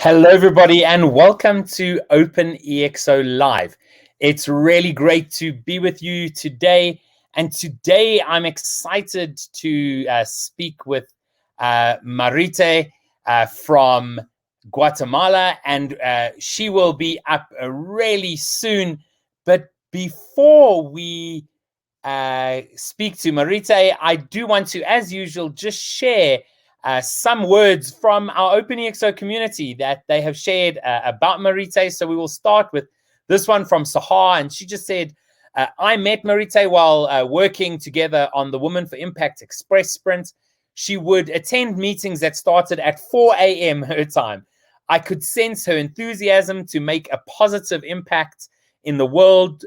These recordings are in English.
Hello, everybody, and welcome to OpenExO Live. It's really great to be with you today. And today I'm excited to speak with Marite from Guatemala, and she will be up really soon. But before we speak to Marite, I do want to, as usual, just share some words from our OpenExO community that they have shared about Marite. So we will start with this one from Sahar, and she just said, I met Marite while working together on the Women for Impact Express Sprint. She would attend meetings that started at 4 a.m. her time. I could sense her enthusiasm to make a positive impact in the world,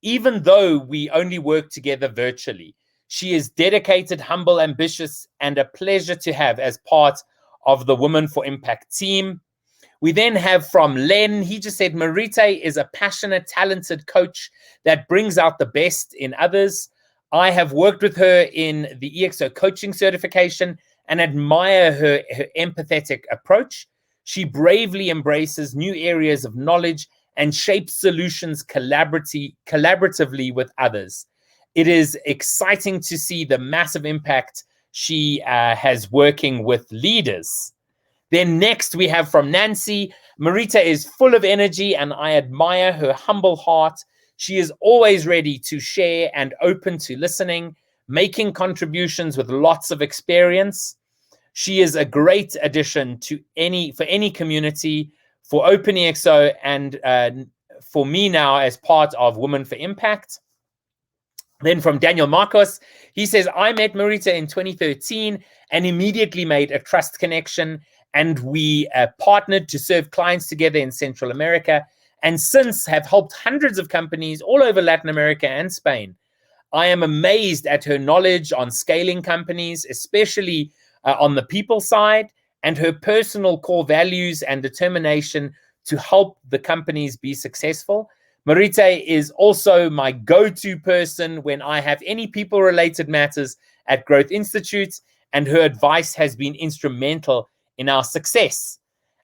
even though we only work together virtually. She is dedicated, humble, ambitious, and a pleasure to have as part of the Women for Impact team. We then have from Len, he just said, Marite is a passionate, talented coach that brings out the best in others. I have worked with her in the EXO coaching certification and admire her empathetic approach. She bravely embraces new areas of knowledge and shapes solutions collaboratively with others. It is exciting to see the massive impact she has working with leaders. Then next we have from Nancy, Marite is full of energy and I admire her humble heart. She is always ready to share and open to listening, making contributions with lots of experience. She is a great addition to any community, for OpenExO, and for me now as part of Women for Impact. Then from Daniel Marcos, he says, I met Marite in 2013 and immediately made a trust connection, and we partnered to serve clients together in Central America, and since have helped hundreds of companies all over Latin America and Spain. I am amazed at her knowledge on scaling companies, especially on the people side, and her personal core values and determination to help the companies be successful. Marite is also my go-to person when I have any people-related matters at Growth Institute, and her advice has been instrumental in our success.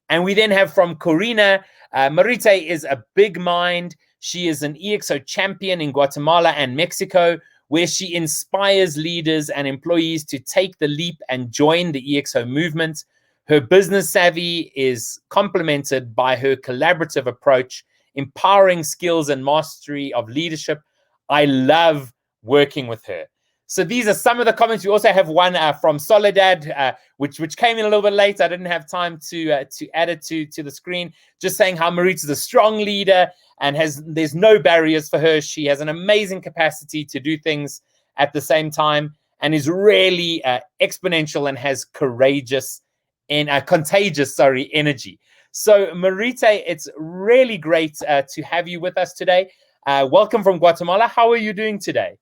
And we then have from Corina, Marite is a big mind. She is an EXO champion in Guatemala and Mexico, where she inspires leaders and employees to take the leap and join the EXO movement. Her business savvy is complemented by her collaborative approach, empowering skills and mastery of leadership. I love working with her. So these are some of the comments. We also have one from Soledad, which came in a little bit late. I didn't have time to add it to the screen. Just saying how Marite is a strong leader and there's no barriers for her. She has an amazing capacity to do things at the same time and is really exponential and has contagious energy. So Marite, it's really great to have you with us today. Welcome from Guatemala. How are you doing today?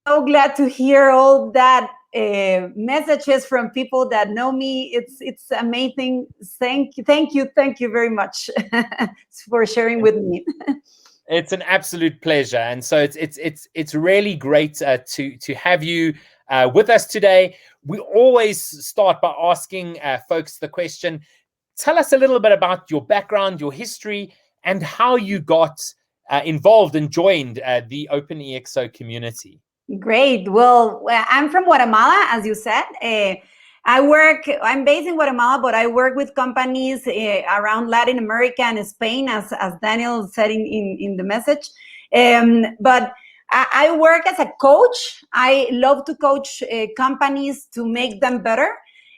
So glad to hear all that messages from people that know me. It's amazing. Thank you very much for sharing with me. It's an absolute pleasure, and so it's really great to have you with us today. We always start by asking folks the question: tell us a little bit about your background, your history, and how you got involved and joined the OpenExO community. Great. Well, I'm from Guatemala, as you said. I'm based in Guatemala, but I work with companies around Latin America and Spain, as Daniel said in the message. But I work as a coach. I love to coach companies to make them better.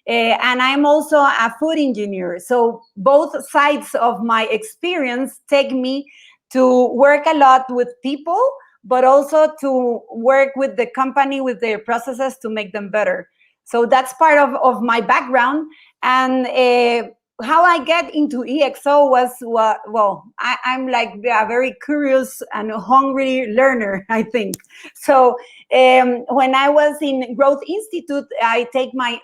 And I'm also a food engineer. So both sides of my experience take me to work a lot with people, but also to work with the company, with their processes to make them better. So that's part of my background. And how I get into EXO was, I'm like a very curious and hungry learner, I think. So when I was in Growth Institute, I take my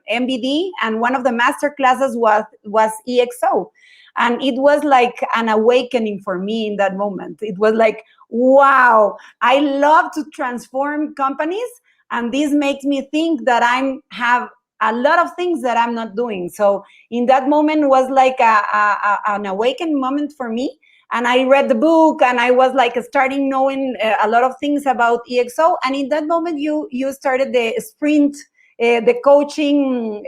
MBD, and one of the master classes was EXO. And it was like an awakening for me in that moment. It was like, wow, I love to transform companies. And this makes me think that I have a lot of things that I'm not doing. So in that moment was like an awakened moment for me. And I read the book, and I was like starting knowing a lot of things about EXO. And in that moment, you started the sprint, the coaching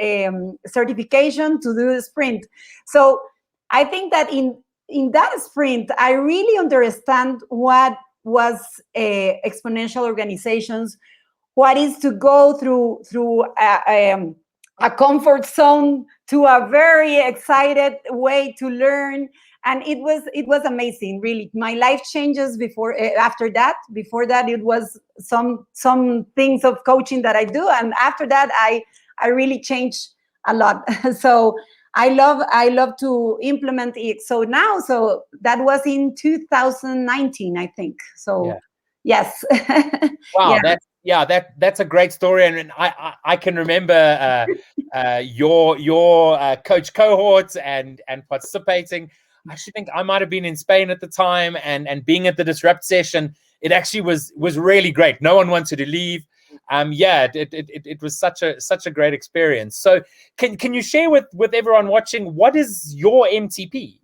certification to do the sprint. So I think that in that sprint, I really understand what was exponential organizations, what is to go through a comfort zone to a very excited way to learn. And it was amazing, really. My life changes after that. Before that, it was some things of coaching that I do, and after that, I really changed a lot. So I love to implement EXO now. So that was in 2019, I think. So yes. Wow, that's a great story, and I can remember your coach cohorts and participating. I actually think I might have been in Spain at the time, and being at the Disrupt session, it actually was really great. No one wanted to leave. It was such a great experience. So can you share with everyone watching, what is your MTP?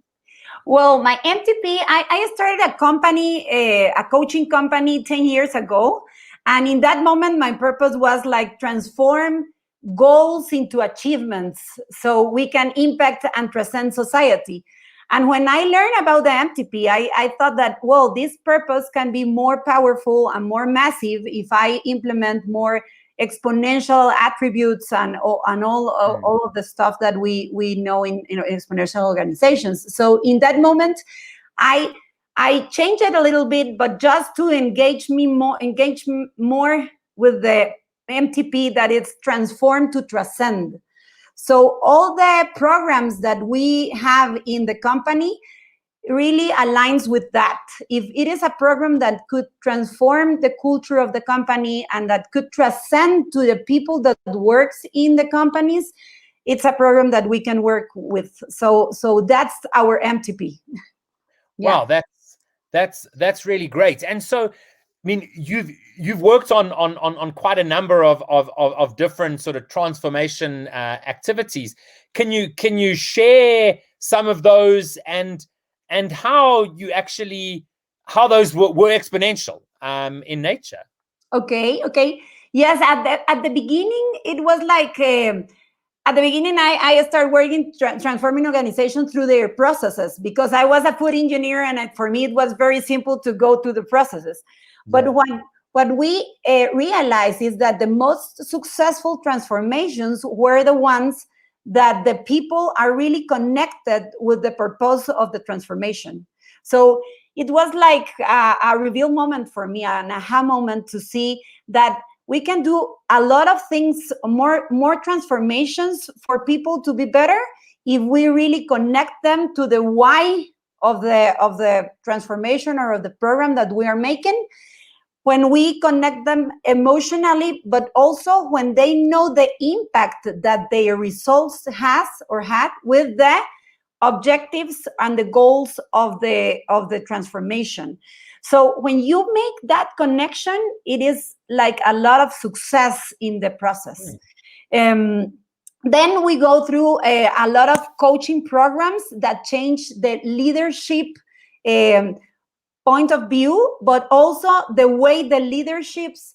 Well, my MTP, I started a company, a coaching company 10 years ago. And in that moment, my purpose was like transform goals into achievements so we can impact and transcend society. And when I learned about the MTP, I thought that, well, this purpose can be more powerful and more massive if I implement more exponential attributes and all of the stuff that we know in exponential organizations. So in that moment, I changed it a little bit, but just to engage more with the MTP, that it's transformed to transcend. So all the programs that we have in the company really aligns with that. If it is a program that could transform the culture of the company and that could transcend to the people that works in the companies, it's a program that we can work with. So that's our MTP. Wow, that's really great. And so, I mean, you've worked on quite a number of different sort of transformation activities. Can you share some of those and how those were exponential in nature? Okay. Yes, at the beginning, it was like at the beginning, I started working transforming organizations through their processes, because I was a food engineer, and for me it was very simple to go through the processes. But what we realized is that the most successful transformations were the ones that the people are really connected with the purpose of the transformation. So it was like a reveal moment for me, an aha moment, to see that we can do a lot of things, more transformations for people to be better, if we really connect them to the why of the transformation or of the program that we are making. When we connect them emotionally, but also when they know the impact that their results had with the objectives and the goals of the transformation. So when you make that connection, it is like a lot of success in the process. Then we go through a lot of coaching programs that change the leadership point of view, but also the way the leaderships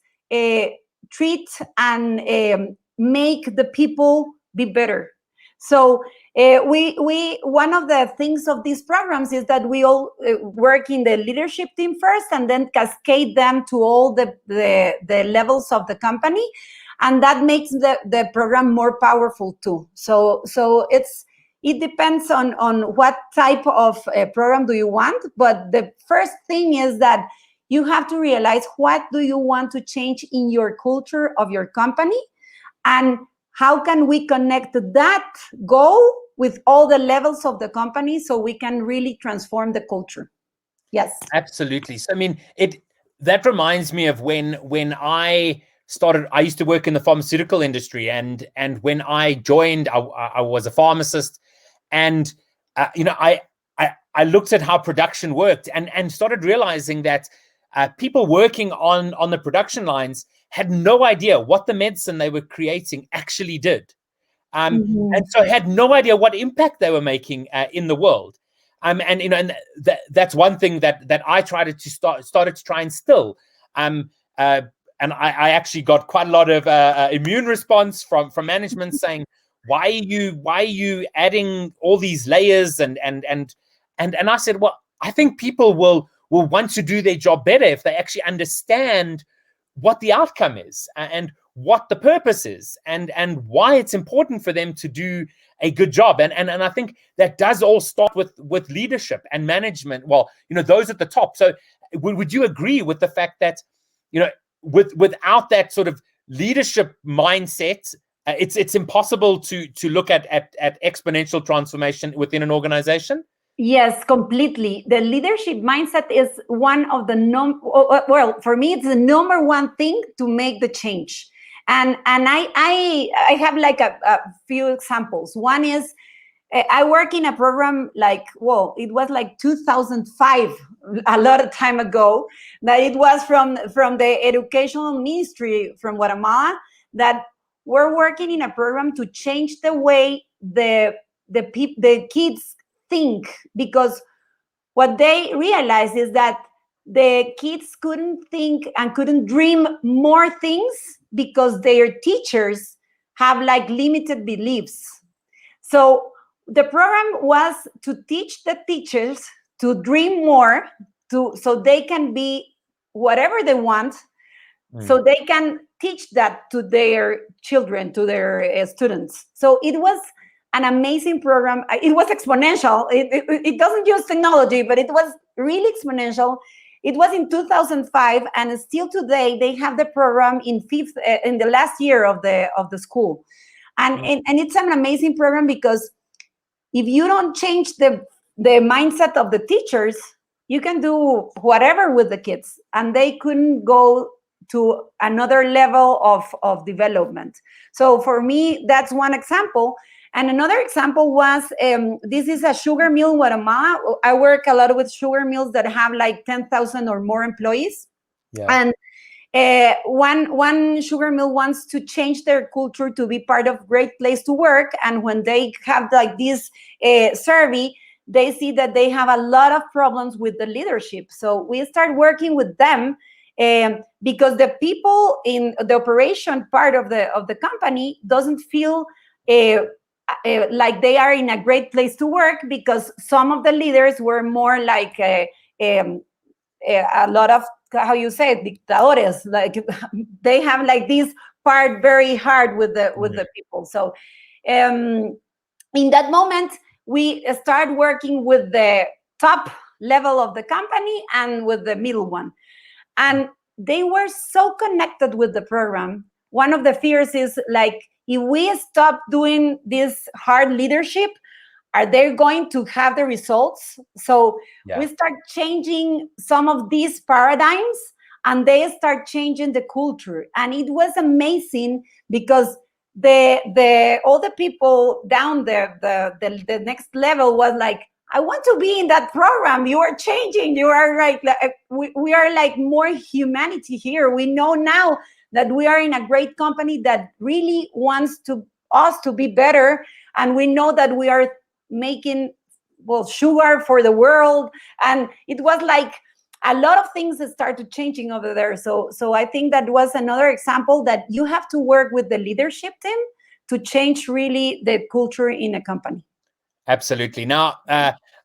treat and make the people be better. So we one of the things of these programs is that we all work in the leadership team first, and then cascade them to all the levels of the company, and that makes the program more powerful too. So it depends on what type of program do you want, but the first thing is that you have to realize what do you want to change in your culture of your company, and how can we connect that goal with all the levels of the company so we can really transform the culture. Yes, absolutely. So I mean, that reminds me of when I started. I used to work in the pharmaceutical industry, and when I joined, I was a pharmacist, and I looked at how production worked, and started realizing that people working on the production lines had no idea what the medicine they were creating actually did. Mhm. And so had no idea what impact they were making in the world. And that's one thing that I started to try and instill. And I actually got quite a lot of immune response from management saying, why are you adding all these layers? And I said, well, I think people will want to do their job better if they actually understand what the outcome is and what the purpose is and why it's important for them to do a good job. And I think that does all start with leadership and management. Well, those at the top. So would you agree with the fact that, without that sort of leadership mindset, it's impossible to look at exponential transformation within an organization? Yes, completely. The leadership mindset is one of the well, for me, it's the number one thing to make the change. And I have like a few examples. One is I work in a program it was like 2005, a lot of time ago, that it was from the educational ministry from Guatemala, that we're working in a program to change the way the kids think, because what they realized is that the kids couldn't think and couldn't dream more things because their teachers have like limited beliefs. So the program was to teach the teachers to dream more, so they can be whatever they want, so they can teach that to their children, to their students. So it was an amazing program. It was exponential. It doesn't use technology, but it was really exponential. It was in 2005, and still today they have the program in the last year of the school, and it's an amazing program, because if you don't change the mindset of the teachers, you can do whatever with the kids, and they couldn't go to another level of development. So for me, that's one example. And another example was, this is a sugar mill in Guatemala. I work a lot with sugar mills that have like 10,000 or more employees. Yeah. And one sugar mill wants to change their culture to be part of Great Place to Work. And when they have like this survey, they see that they have a lot of problems with the leadership. So we start working with them, because the people in the operation part of the company doesn't feel like they are in a great place to work, because some of the leaders were more like a lot of, how you say it, dictadores. Like they have like this part very hard with the people. So in that moment, we start working with the top level of the company and with the middle one. And they were so connected with the program. One of the fears is like, if we stop doing this hard leadership, are they going to have the results? So we start changing some of these paradigms, and they start changing the culture. And it was amazing, because all the people down there, the next level was like, I want to be in that program. You are changing. You are right. We are like more humanity here. We know now that we are in a great company that really wants us to be better. And we know that we are making, sugar for the world. And it was like a lot of things that started changing over there. So I think that was another example that you have to work with the leadership team to change really the culture in a company. Absolutely. Now,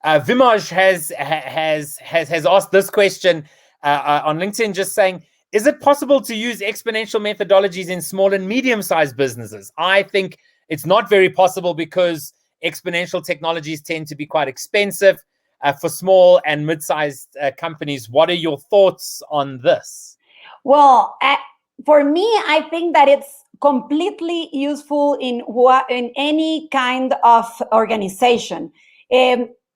Vimaj has asked this question on LinkedIn, just saying, is it possible to use exponential methodologies in small and medium-sized businesses? I think it's not very possible, because exponential technologies tend to be quite expensive for small and mid-sized companies. What are your thoughts on this? Well, for me, I think that it's completely useful in any kind of organization.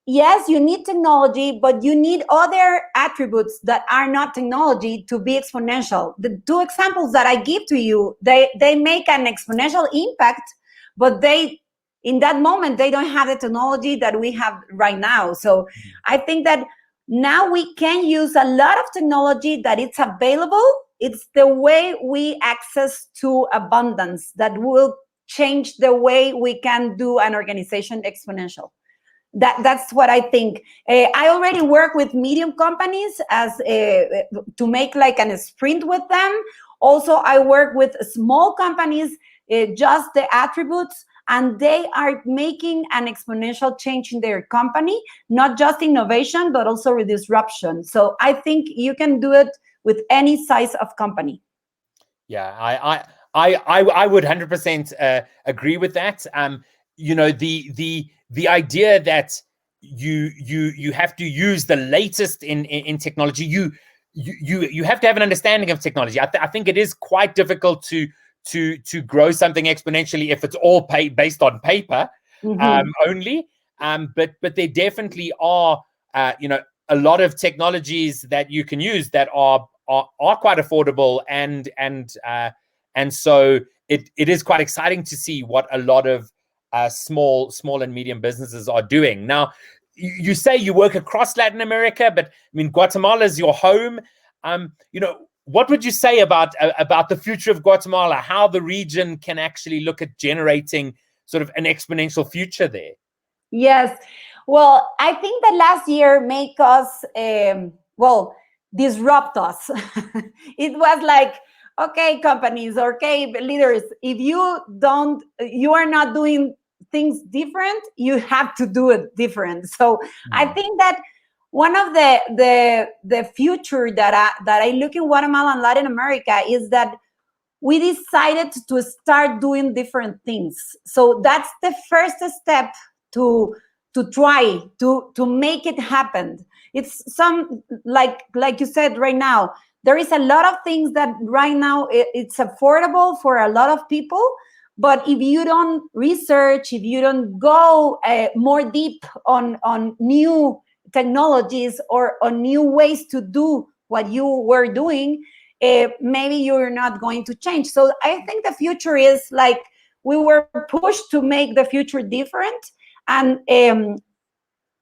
Yes, you need technology, but you need other attributes that are not technology to be exponential. The two examples that I give to you, they make an exponential impact, but in that moment, they don't have the technology that we have right now. So I think that now we can use a lot of technology that it's available. It's the way we access to abundance that will change the way we can do an organization exponential. That's what I think. I already work with medium companies as to make like a sprint with them. Also, I work with small companies, just the attributes, and they are making an exponential change in their company, not just innovation, but also disruption. So I think you can do it with any size of company. Yeah, I would 100% agree with that. You know, the idea that you have to use the latest in technology. You have to have an understanding of technology. I think it is quite difficult to grow something exponentially if it's all based on paper only. But there definitely are you know, a lot of technologies that you can use that are quite affordable, and so it is quite exciting to see what a lot of small and medium businesses are doing. Now, you say you work across Latin America, but I mean, Guatemala is your home. You know, what would you say about the future of Guatemala? How the region can actually look at generating sort of an exponential future there? Yes. Well, I think that last year make us, disrupt us. It was like, okay, companies, okay, leaders, if you are not doing things different, you have to do it different. So I think that one of the future that I look in Guatemala and Latin America is that we decided to start doing different things. So that's the first step to try to make it happen. It's some like you said right now, there is a lot of things that right now it's affordable for a lot of people, but if you don't research, if you don't go more deep on new technologies or on new ways to do what you were doing, maybe you're not going to change. So I think the future is like we were pushed to make the future different. And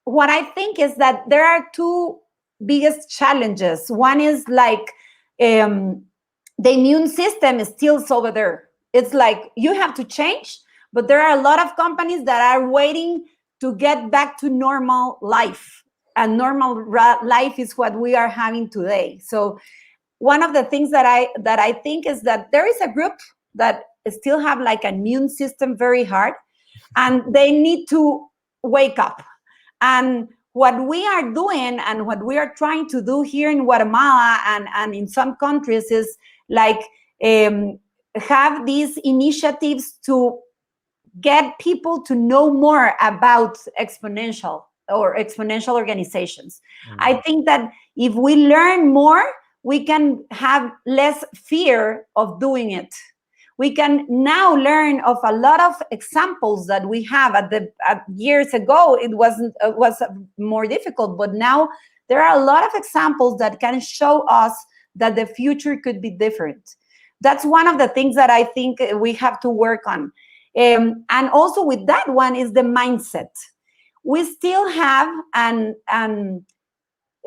what I think is that there are two biggest challenges. One is like the immune system is still over there. It's like you have to change, but there are a lot of companies that are waiting to get back to normal life. And normal life is what we are having today. So one of the things that I think is that there is a group that still have like an immune system very hard, and they need to wake up. And what we are doing and what we are trying to do here in Guatemala and in some countries is like have these initiatives to get people to know more about exponential organizations. I think that if we learn more, we can have less fear of doing it. We can now learn of a lot of examples that we have years ago. It was more difficult, but now there are a lot of examples that can show us that the future could be different. That's one of the things that I think we have to work on. And also with that one is the mindset. We still have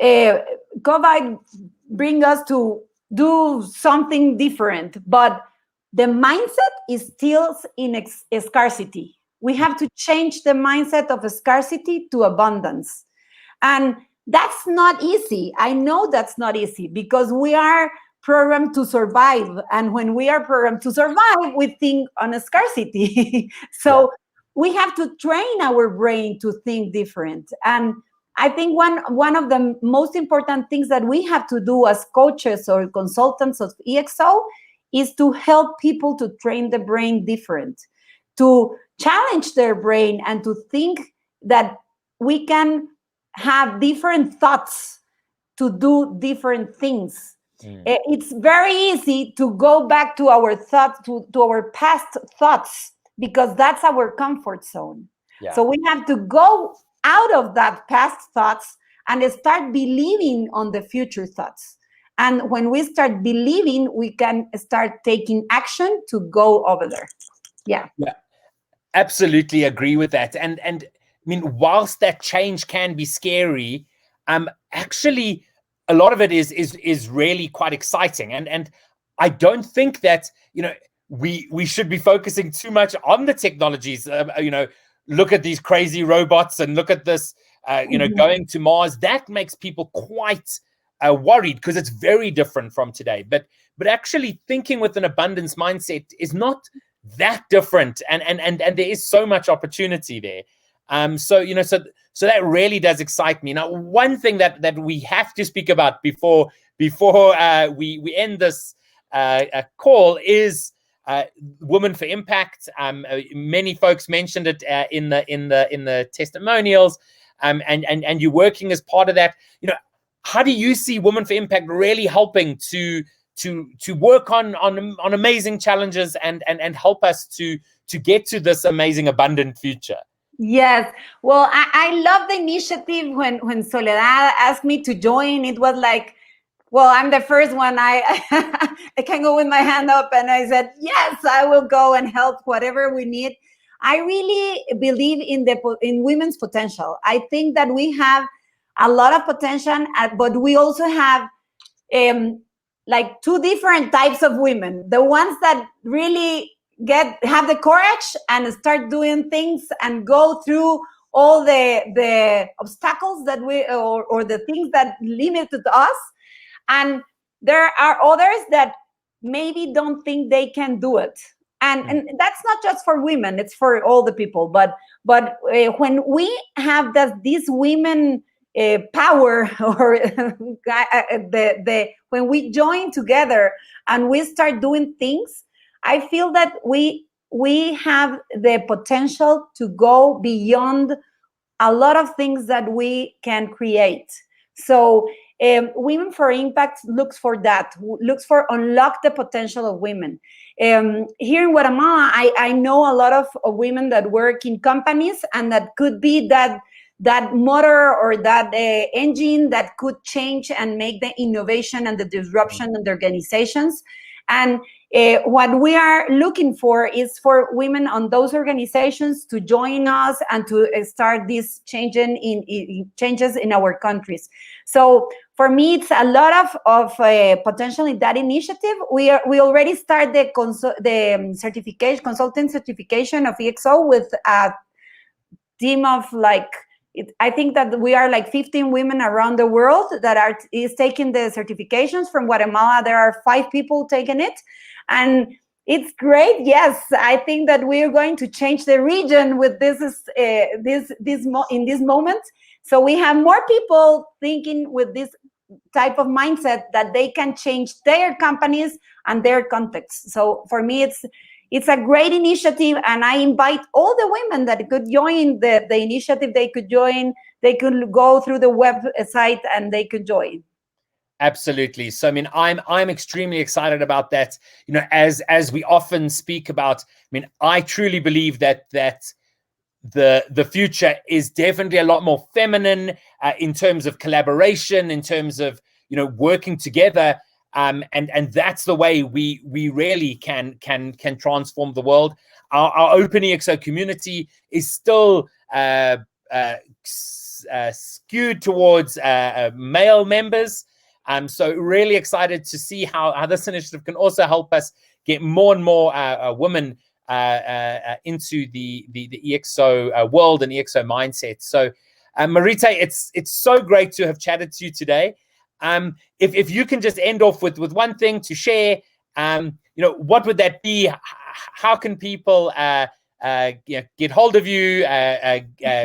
COVID bring us to do something different, but the mindset is still in scarcity. We have to change the mindset of scarcity to abundance. And that's not easy. I know that's not easy because we are programmed to survive. And when we are programmed to survive, we think on a scarcity. So we have to train our brain to think different. And I think one of the most important things that we have to do as coaches or consultants of EXO is to help people to train the brain different, to challenge their brain and to think that we can have different thoughts to do different things. It's very easy to go back to our thoughts, to our past thoughts, because that's our comfort zone. So we have to go out of that past thoughts and start believing on the future thoughts. And when we start believing, we can start taking action to go over there. Yeah, absolutely agree with that. And I mean, whilst that change can be scary, actually a lot of it is really quite exciting. And I don't think that, you know, we should be focusing too much on the technologies. Look at these crazy robots and look at this, going to Mars. That makes people quite worried because it's very different from today. But actually thinking with an abundance mindset is not that different, and there is so much opportunity there. So that really does excite me. Now, one thing that we have to speak about before we end this call is Women for Impact. Many folks mentioned it in the testimonials, and you're working as part of that. How do you see Women for Impact really helping to work on amazing challenges and help us to get to this amazing abundant future? Yes. Well, I love the initiative. When Soledad asked me to join, it was like, well, I'm the first one. I can go with my hand up, and I said, yes, I will go and help whatever we need. I really believe in women's potential. I think that we have a lot of potential, but we also have like two different types of women. The ones that really have the courage and start doing things and go through all the obstacles that or the things that limited us. And there are others that maybe don't think they can do it. And that's not just for women, it's for all the people. But when we have this women power, or when we join together and we start doing things, I feel that we have the potential to go beyond a lot of things that we can create. So Women for Impact looks for that, looks for unlock the potential of women. Here in Guatemala, I know a lot of women that work in companies, and that could be that motor or that engine that could change and make the innovation and the disruption in the organizations. And what we are looking for is for women on those organizations to join us and to start these changes in our countries. So for me, it's a lot of potential in that initiative. We already started the certification, consultant certification of EXO with a team of I think that we are like 15 women around the world that is taking the certifications. From Guatemala, there are 5 people taking it, and it's great. Yes, I think that we are going to change the region with this in this moment. So we have more people thinking with this type of mindset that they can change their companies and their context. So for me, it's a great initiative, and I invite all the women that could join the initiative. They could go through the website and they could join. Absolutely. So, I mean, I'm extremely excited about that. As we often speak about, I mean, I truly believe that the future is definitely a lot more feminine in terms of collaboration, in terms of working together. And that's the way we really can transform the world. Our OpenExO community is still skewed towards male members. So really excited to see how this initiative can also help us get more and more women into the EXO world and EXO mindset. So Marite, it's so great to have chatted to you today. If you can just end off with one thing to share, what would that be? How can people get hold of you,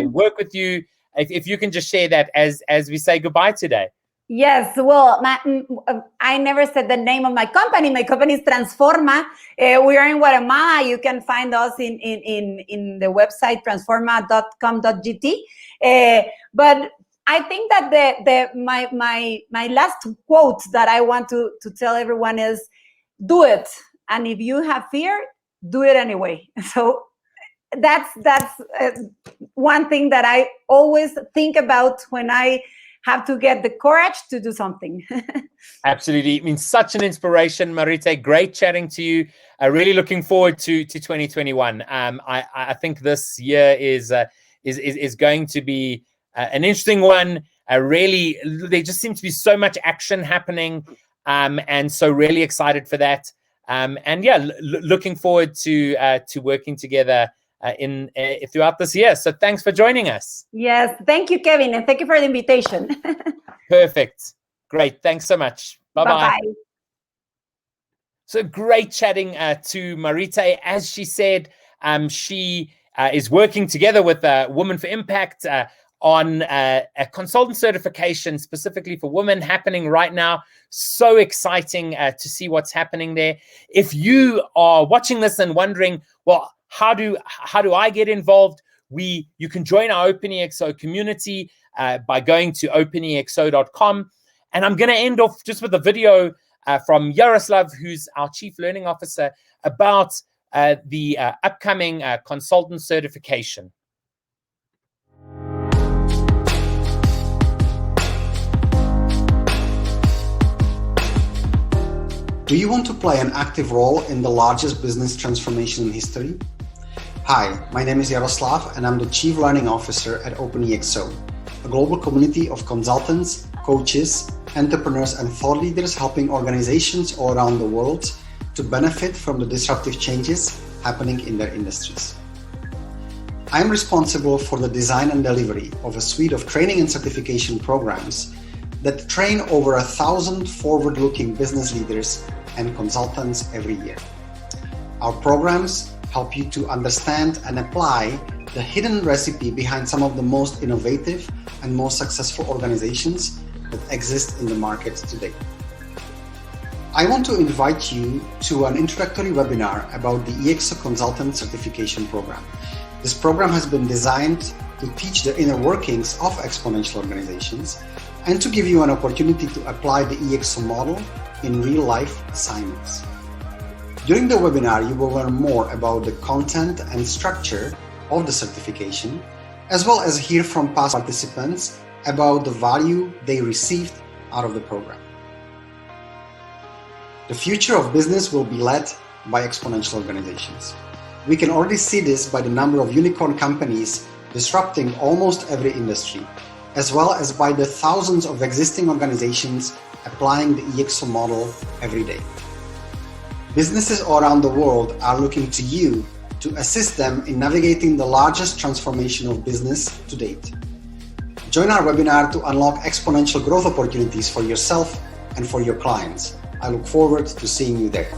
work with you? If you can just share that as we say goodbye today. Yes, well, I never said the name of my company. My company is Transforma. We are in Guatemala. You can find us in the website transforma.com.gt. But I think that my last quote that I want to tell everyone is, do it. And if you have fear, do it anyway. So that's one thing that I always think about when I have to get the courage to do something. Absolutely. I mean, such an inspiration, Marite. Great chatting to you. Really looking forward to 2021. I think this year is going to be an interesting one. Really, there just seems to be so much action happening, and so really excited for that. And yeah, looking forward to working together throughout this year. So thanks for joining us. Yes, thank you, Kevin, and thank you for the invitation. Perfect. Great. Thanks so much. Bye-bye. Bye-bye. So great chatting to Marite. As she said, she is working together with Women for Impact on a consultant certification specifically for women happening right now. So exciting to see what's happening there. If you are watching this and wondering, well, how do I get involved? You can join our OpenExO community by going to openexo.com. And I'm going to end off just with a video from Yaroslav, who's our Chief Learning Officer, about the upcoming consultant certification. Do you want to play an active role in the largest business transformation in history? Hi, my name is Yaroslav and I'm the Chief Learning Officer at OpenExO, a global community of consultants, coaches, entrepreneurs and thought leaders helping organizations all around the world to benefit from the disruptive changes happening in their industries. I am responsible for the design and delivery of a suite of training and certification programs that train over 1,000 forward-looking business leaders and consultants every year. Our programs help you to understand and apply the hidden recipe behind some of the most innovative and most successful organizations that exist in the market today. I want to invite you to an introductory webinar about the EXO Consultant Certification Program. This program has been designed to teach the inner workings of exponential organizations and to give you an opportunity to apply the EXO model in real-life assignments. During the webinar, you will learn more about the content and structure of the certification, as well as hear from past participants about the value they received out of the program. The future of business will be led by exponential organizations. We can already see this by the number of unicorn companies disrupting almost every industry, as well as by the thousands of existing organizations applying the EXO model every day. Businesses all around the world are looking to you to assist them in navigating the largest transformation of business to date. Join our webinar to unlock exponential growth opportunities for yourself and for your clients. I look forward to seeing you there.